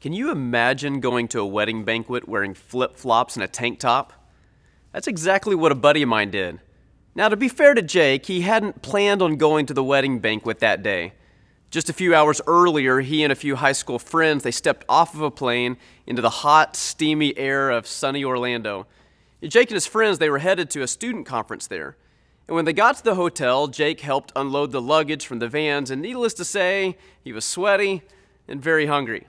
Can you imagine going to a wedding banquet wearing flip-flops and a tank top? That's exactly what a buddy of mine did. Now, to be fair to Jake, he hadn't planned on going to the wedding banquet that day. Just a few hours earlier, he and a few high school friends, they stepped off of a plane into the hot, steamy air of sunny Orlando. Jake and his friends, they were headed to a student conference there. And when they got to the hotel, Jake helped unload the luggage from the vans, and needless to say, he was sweaty and very hungry.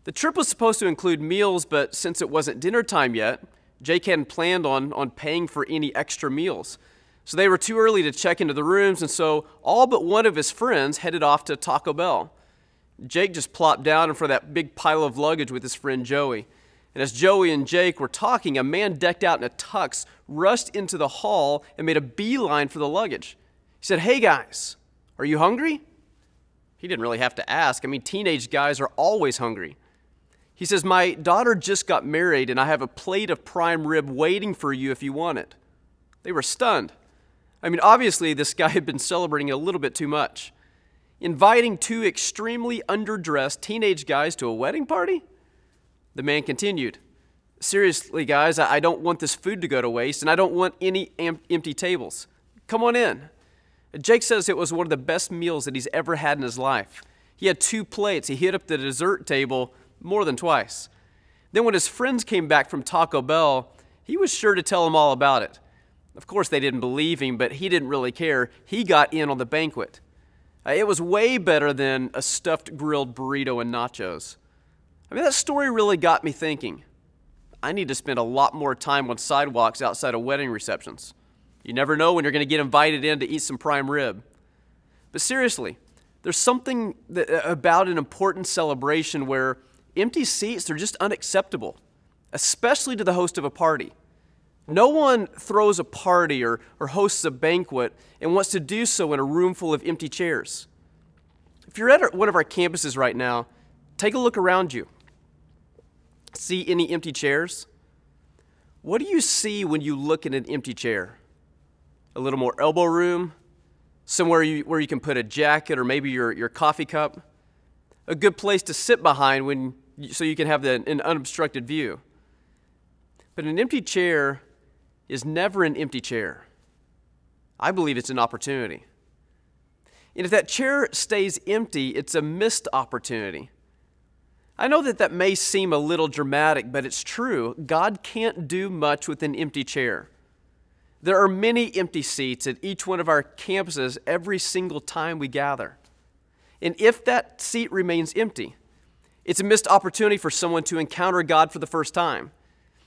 The trip was supposed to include meals, but since it wasn't dinner time yet, Jake hadn't planned on paying for any extra meals. So they were too early to check into the rooms, and so all but one of his friends headed off to Taco Bell. Jake just plopped down in front of that big pile of luggage with his friend Joey. And as Joey and Jake were talking, a man decked out in a tux rushed into the hall and made a beeline for the luggage. He said, "Hey guys, are you hungry?" He didn't really have to ask. I mean, teenage guys are always hungry. He says, "My daughter just got married and I have a plate of prime rib waiting for you if you want it." They were stunned. I mean, obviously this guy had been celebrating a little bit too much. Inviting two extremely underdressed teenage guys to a wedding party? The man continued, "Seriously, guys, I don't want this food to go to waste, and I don't want any empty tables. Come on in." Jake says it was one of the best meals that he's ever had in his life. He had 2 plates. He hit up the dessert table more than twice. Then when his friends came back from Taco Bell, he was sure to tell them all about it. Of course, they didn't believe him, but he didn't really care. He got in on the banquet. It was way better than a stuffed grilled burrito and nachos. I mean, that story really got me thinking. I need to spend a lot more time on sidewalks outside of wedding receptions. You never know when you're going to get invited in to eat some prime rib. But seriously, there's something about an important celebration where empty seats, they're just unacceptable, especially to the host of a party. No one throws a party or hosts a banquet and wants to do so in a room full of empty chairs. If you're at one of our campuses right now, take a look around you. See any empty chairs? What do you see when you look at an empty chair? A little more elbow room? Somewhere where you can put a jacket or maybe your coffee cup? A good place to sit behind so you can have an unobstructed view. But an empty chair is never an empty chair. I believe it's an opportunity. And if that chair stays empty, it's a missed opportunity. I know that may seem a little dramatic, but it's true. God can't do much with an empty chair. There are many empty seats at each one of our campuses every single time we gather. And if that seat remains empty, it's a missed opportunity for someone to encounter God for the first time.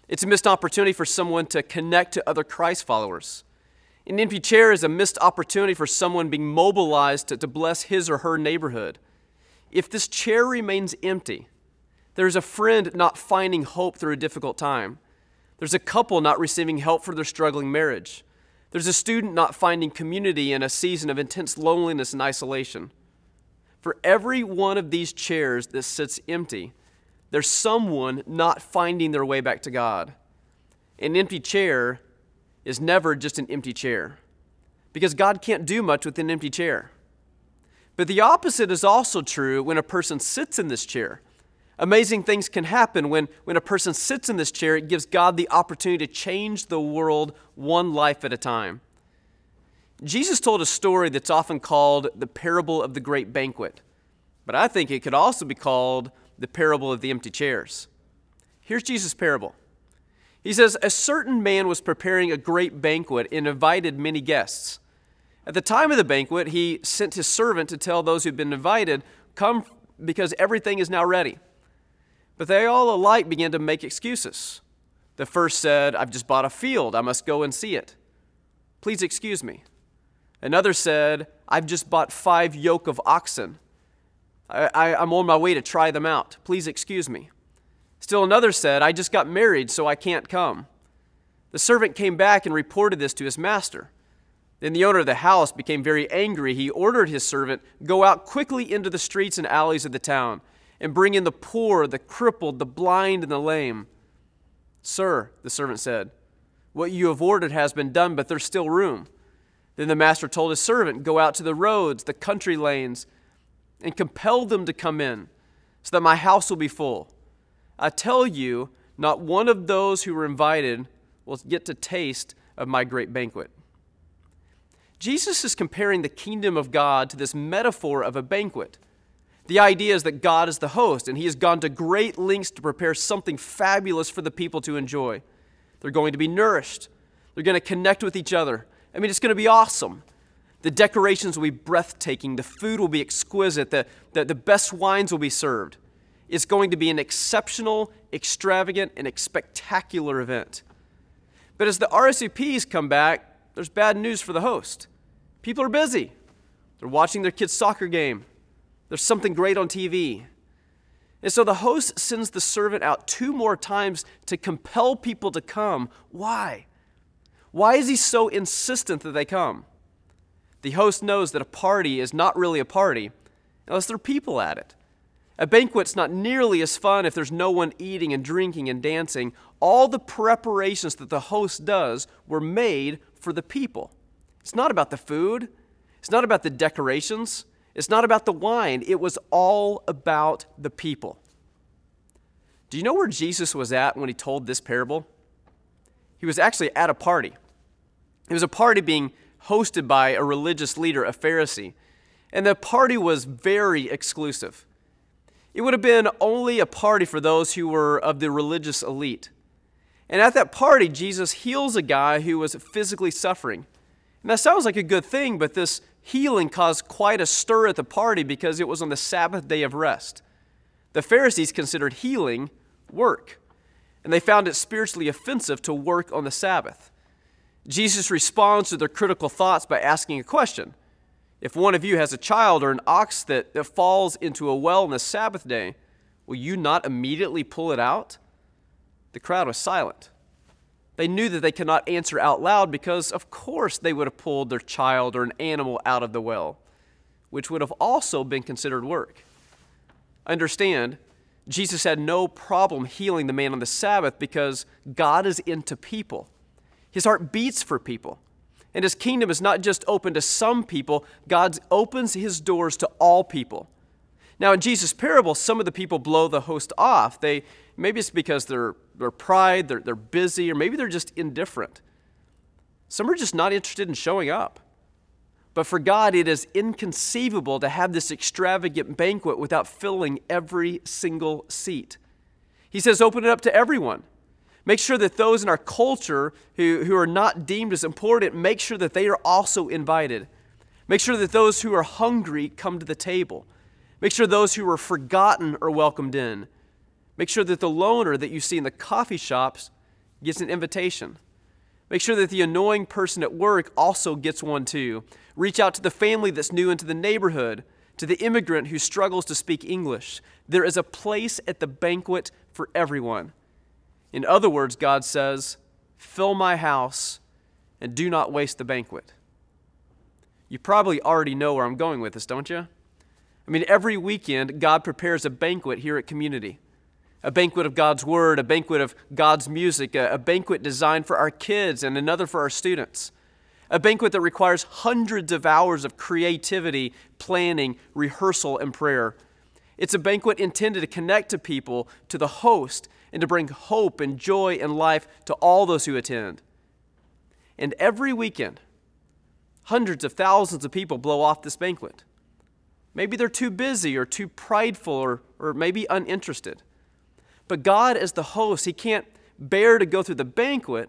It's a missed opportunity for someone to connect to other Christ followers. An empty chair is a missed opportunity for someone being mobilized to bless his or her neighborhood. If this chair remains empty, there's a friend not finding hope through a difficult time. There's a couple not receiving help for their struggling marriage. There's a student not finding community in a season of intense loneliness and isolation. For every one of these chairs that sits empty, there's someone not finding their way back to God. An empty chair is never just an empty chair, because God can't do much with an empty chair. But the opposite is also true when a person sits in this chair. Amazing things can happen when a person sits in this chair. It gives God the opportunity to change the world one life at a time. Jesus told a story that's often called the parable of the great banquet, but I think it could also be called the parable of the empty chairs. Here's Jesus' parable. He says, "A certain man was preparing a great banquet and invited many guests. At the time of the banquet, he sent his servant to tell those who'd been invited, 'Come, because everything is now ready.' But they all alike began to make excuses. The first said, 'I've just bought a field. I must go and see it. Please excuse me.' Another said, 'I've just bought 5 yoke of oxen. I'm on my way to try them out. Please excuse me.' Still another said, 'I just got married, so I can't come.' The servant came back and reported this to his master. Then the owner of the house became very angry. He ordered his servant, 'Go out quickly into the streets and alleys of the town and bring in the poor, the crippled, the blind, and the lame.' 'Sir,' the servant said, 'what you have ordered has been done, but there's still room.' Then the master told his servant, 'Go out to the roads, the country lanes, and compel them to come in, so that my house will be full. I tell you, not one of those who were invited will get to taste of my great banquet." Jesus is comparing the kingdom of God to this metaphor of a banquet. The idea is that God is the host, and he has gone to great lengths to prepare something fabulous for the people to enjoy. They're going to be nourished. They're going to connect with each other. I mean, it's going to be awesome. The decorations will be breathtaking. The food will be exquisite. The best wines will be served. It's going to be an exceptional, extravagant, and spectacular event. But as the RSVPs come back, there's bad news for the host. People are busy. They're watching their kid's soccer game. There's something great on TV. And so the host sends the servant out 2 more times to compel people to come. Why? Why is he so insistent that they come? The host knows that a party is not really a party unless there are people at it. A banquet's not nearly as fun if there's no one eating and drinking and dancing. All the preparations that the host does were made for the people. It's not about the food. It's not about the decorations. It's not about the wine. It was all about the people. Do you know where Jesus was at when he told this parable? He was actually at a party. It was a party being hosted by a religious leader, a Pharisee. And the party was very exclusive. It would have been only a party for those who were of the religious elite. And at that party, Jesus heals a guy who was physically suffering. And that sounds like a good thing, but this healing caused quite a stir at the party because it was on the Sabbath day of rest. The Pharisees considered healing work, and they found it spiritually offensive to work on the Sabbath. Jesus responds to their critical thoughts by asking a question. If one of you has a child or an ox that falls into a well on the Sabbath day, will you not immediately pull it out? The crowd was silent. They knew that they could not answer out loud because, of course, they would have pulled their child or an animal out of the well, which would have also been considered work. Understand, Jesus had no problem healing the man on the Sabbath because God is into people. His heart beats for people. And his kingdom is not just open to some people. God opens his doors to all people. Now, in Jesus' parable, some of the people blow the host off. Maybe it's because they're pride, they're busy, or maybe they're just indifferent. Some are just not interested in showing up. But for God, it is inconceivable to have this extravagant banquet without filling every single seat. He says, open it up to everyone. Make sure that those in our culture who are not deemed as important, make sure that they are also invited. Make sure that those who are hungry come to the table. Make sure those who are forgotten are welcomed in. Make sure that the loner that you see in the coffee shops gets an invitation. Make sure that the annoying person at work also gets one too. Reach out to the family that's new into the neighborhood, to the immigrant who struggles to speak English. There is a place at the banquet for everyone. In other words, God says, fill my house and do not waste the banquet. You probably already know where I'm going with this, don't you? I mean, every weekend, God prepares a banquet here at Community. A banquet of God's Word, a banquet of God's music, a banquet designed for our kids and another for our students. A banquet that requires hundreds of hours of creativity, planning, rehearsal, and prayer. It's a banquet intended to connect to people, to the host, and to bring hope and joy and life to all those who attend. And every weekend, hundreds of thousands of people blow off this banquet. Maybe they're too busy or too prideful or maybe uninterested. But God, as the host, he can't bear to go through the banquet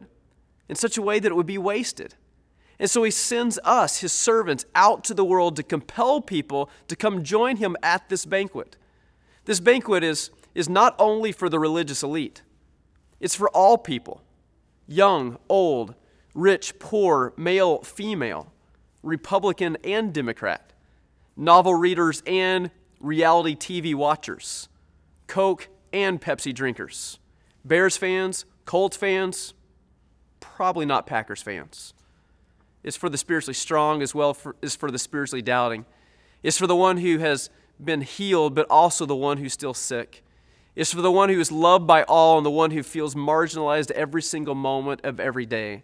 in such a way that it would be wasted. And so he sends us, his servants, out to the world to compel people to come join him at this banquet. This banquet is not only for the religious elite. It's for all people, young, old, rich, poor, male, female, Republican and Democrat, novel readers and reality TV watchers, Coke and Pepsi drinkers, Bears fans, Colts fans, probably not Packers fans. It's for the spiritually strong as well as for the spiritually doubting. It's for the one who has been healed, but also the one who's still sick. It's for the one who is loved by all and the one who feels marginalized every single moment of every day.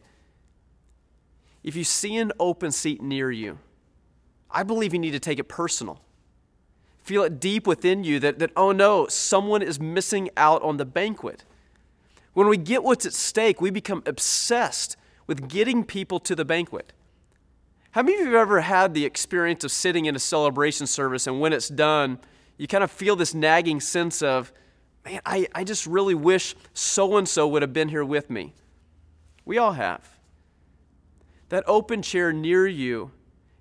If you see an open seat near you, I believe you need to take it personal. Feel it deep within you that oh no, someone is missing out on the banquet. When we get what's at stake, we become obsessed with getting people to the banquet. How many of you have ever had the experience of sitting in a celebration service and when it's done, you kind of feel this nagging sense of, man, I just really wish so-and-so would have been here with me. We all have. That open chair near you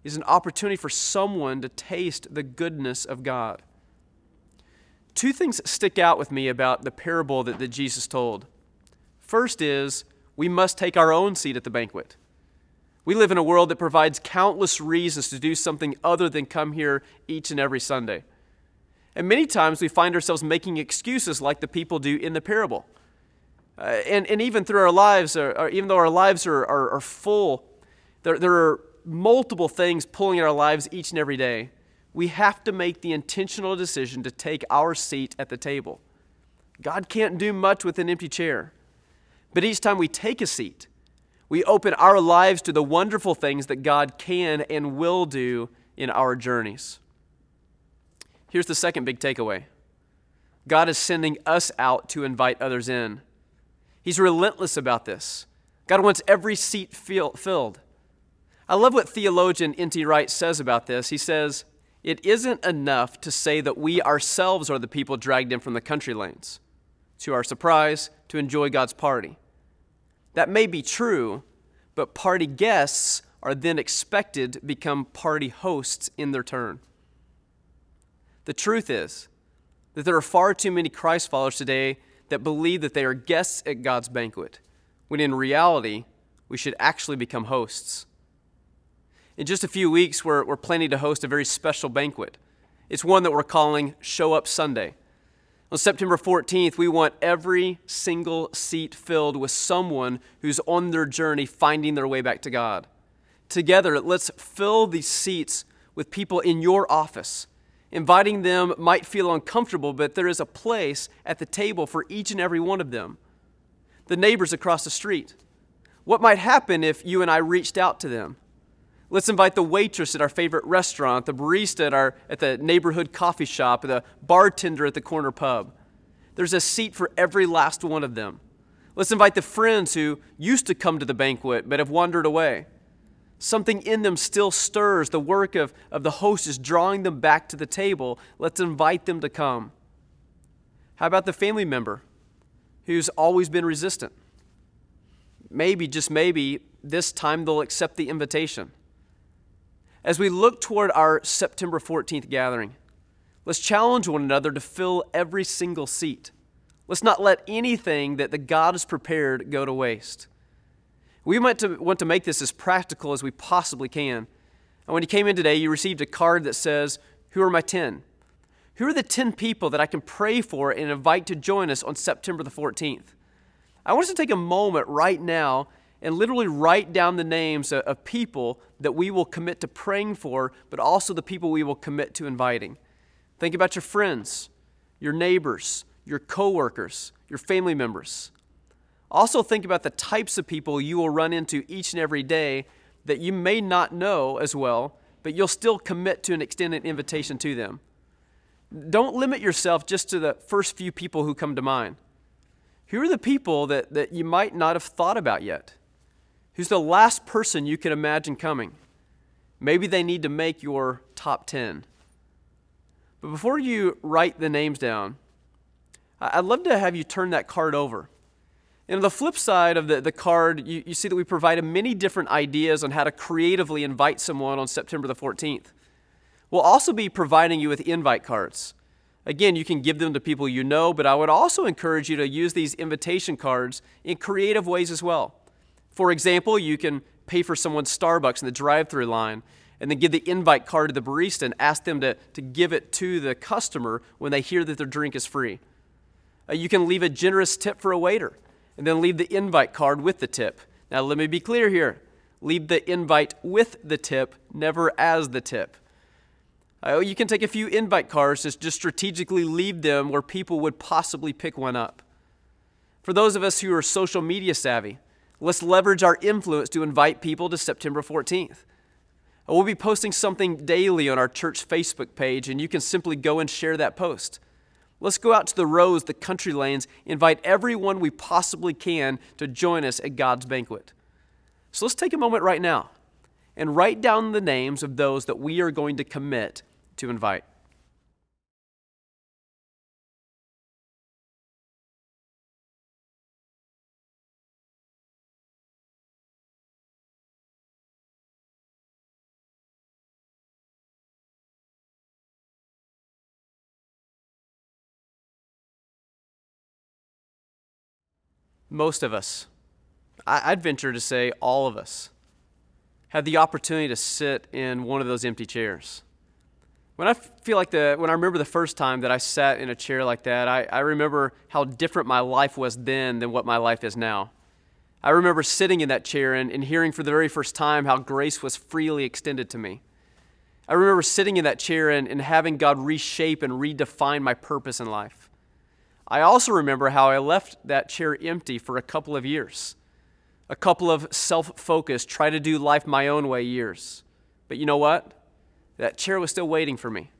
is an opportunity for someone to taste the goodness of God. Two things stick out with me about the parable that Jesus told. First is, we must take our own seat at the banquet. We live in a world that provides countless reasons to do something other than come here each and every Sunday. And many times we find ourselves making excuses like the people do in the parable. And even through our lives, even though our lives are full, there are multiple things pulling at our lives each and every day. We have to make the intentional decision to take our seat at the table. God can't do much with an empty chair. But each time we take a seat, we open our lives to the wonderful things that God can and will do in our journeys. Here's the second big takeaway. God is sending us out to invite others in. He's relentless about this. God wants every seat filled. I love what theologian N.T. Wright says about this. He says, it isn't enough to say that we ourselves are the people dragged in from the country lanes, to our surprise, to enjoy God's party. That may be true, but party guests are then expected to become party hosts in their turn. The truth is that there are far too many Christ followers today that believe that they are guests at God's banquet, when in reality, we should actually become hosts. In just a few weeks, we're planning to host a very special banquet. It's one that we're calling Show Up Sunday. On September 14th, we want every single seat filled with someone who's on their journey finding their way back to God. Together, let's fill these seats with people in your office. Inviting them might feel uncomfortable, but there is a place at the table for each and every one of them. The neighbors across the street. What might happen if you and I reached out to them? Let's invite the waitress at our favorite restaurant, the barista at the neighborhood coffee shop, the bartender at the corner pub. There's a seat for every last one of them. Let's invite the friends who used to come to the banquet but have wandered away. Something in them still stirs. The work of the host is drawing them back to the table. Let's invite them to come. How about the family member who's always been resistant? Maybe, just maybe, this time they'll accept the invitation. As we look toward our September 14th gathering, let's challenge one another to fill every single seat. Let's not let anything that the God has prepared go to waste. We want to make this as practical as we possibly can. And when you came in today, you received a card that says, who are my 10? Who are the 10 people that I can pray for and invite to join us on September the 14th? I want us to take a moment right now and literally write down the names of people that we will commit to praying for, but also the people we will commit to inviting. Think about your friends, your neighbors, your coworkers, your family members. Also think about the types of people you will run into each and every day that you may not know as well, but you'll still commit to an extended invitation to them. Don't limit yourself just to the first few people who come to mind. Who are the people that you might not have thought about yet? Who's the last person you can imagine coming? Maybe they need to make your top 10. But before you write the names down, I'd love to have you turn that card over. And on the flip side of the card, you see that we provided many different ideas on how to creatively invite someone on September the 14th. We'll also be providing you with invite cards. Again, you can give them to people you know, but I would also encourage you to use these invitation cards in creative ways as well. For example, you can pay for someone's Starbucks in the drive-thru line and then give the invite card to the barista and ask them to give it to the customer when they hear that their drink is free. You can leave a generous tip for a waiter and then leave the invite card with the tip. Now, let me be clear here. Leave the invite with the tip, never as the tip. You can take a few invite cards, just strategically leave them where people would possibly pick one up. For those of us who are social media savvy, let's leverage our influence to invite people to September 14th. We'll be posting something daily on our church Facebook page, and you can simply go and share that post. Let's go out to the rows, the country lanes, invite everyone we possibly can to join us at God's banquet. So let's take a moment right now and write down the names of those that we are going to commit to invite. Most of us, I'd venture to say all of us, had the opportunity to sit in one of those empty chairs. When I remember the first time that I sat in a chair like that, I remember how different my life was then than what my life is now. I remember sitting in that chair and hearing for the very first time how grace was freely extended to me. I remember sitting in that chair and having God reshape and redefine my purpose in life. I also remember how I left that chair empty for a couple of years. A couple of self-focused, try to do life my own way years. But you know what? That chair was still waiting for me.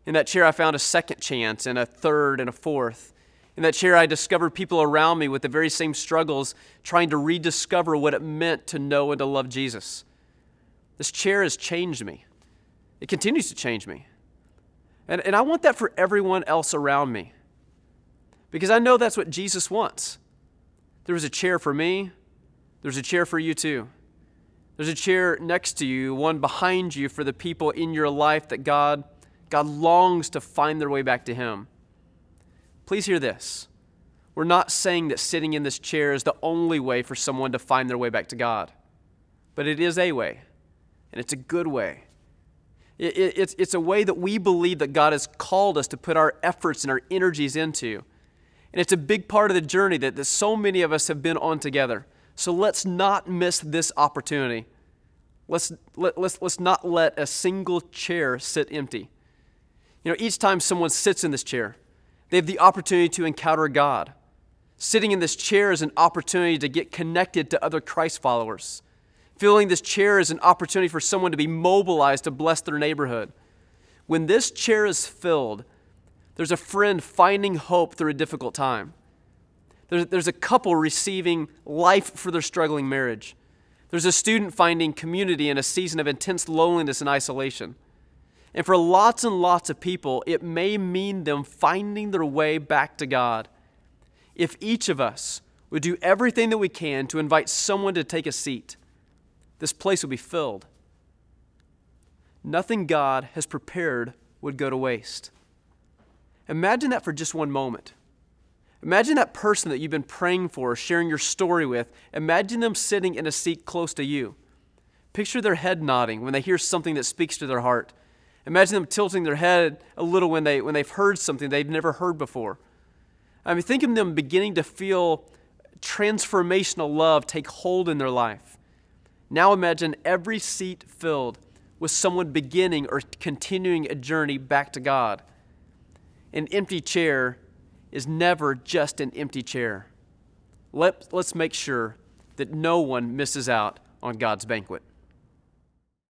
In that chair I found a second chance and a third and a fourth. In that chair I discovered people around me with the very same struggles, trying to rediscover what it meant to know and to love Jesus. This chair has changed me. It continues to change me. And I want that for everyone else around me. Because I know that's what Jesus wants. There was a chair for me. There's a chair for you too. There's a chair next to you, one behind you for the people in your life that God longs to find their way back to Him. Please hear this. We're not saying that sitting in this chair is the only way for someone to find their way back to God. But it is a way, and it's a good way. It's a way that we believe that God has called us to put our efforts and our energies into. And it's a big part of the journey that so many of us have been on together. So let's not miss this opportunity. Let's not let a single chair sit empty. You know, each time someone sits in this chair, they have the opportunity to encounter God. Sitting in this chair is an opportunity to get connected to other Christ followers. Filling this chair is an opportunity for someone to be mobilized to bless their neighborhood. When this chair is filled, there's a friend finding hope through a difficult time. There's a couple receiving life for their struggling marriage. There's a student finding community in a season of intense loneliness and isolation. And for lots and lots of people, it may mean them finding their way back to God. If each of us would do everything that we can to invite someone to take a seat, this place would be filled. Nothing God has prepared would go to waste. Imagine that for just one moment. Imagine that person that you've been praying for, sharing your story with. Imagine them sitting in a seat close to you. Picture their head nodding when they hear something that speaks to their heart. Imagine them tilting their head a little when they've heard something they've never heard before. I mean, think of them beginning to feel transformational love take hold in their life. Now imagine every seat filled with someone beginning or continuing a journey back to God. An empty chair is never just an empty chair. Let's make sure that no one misses out on God's banquet.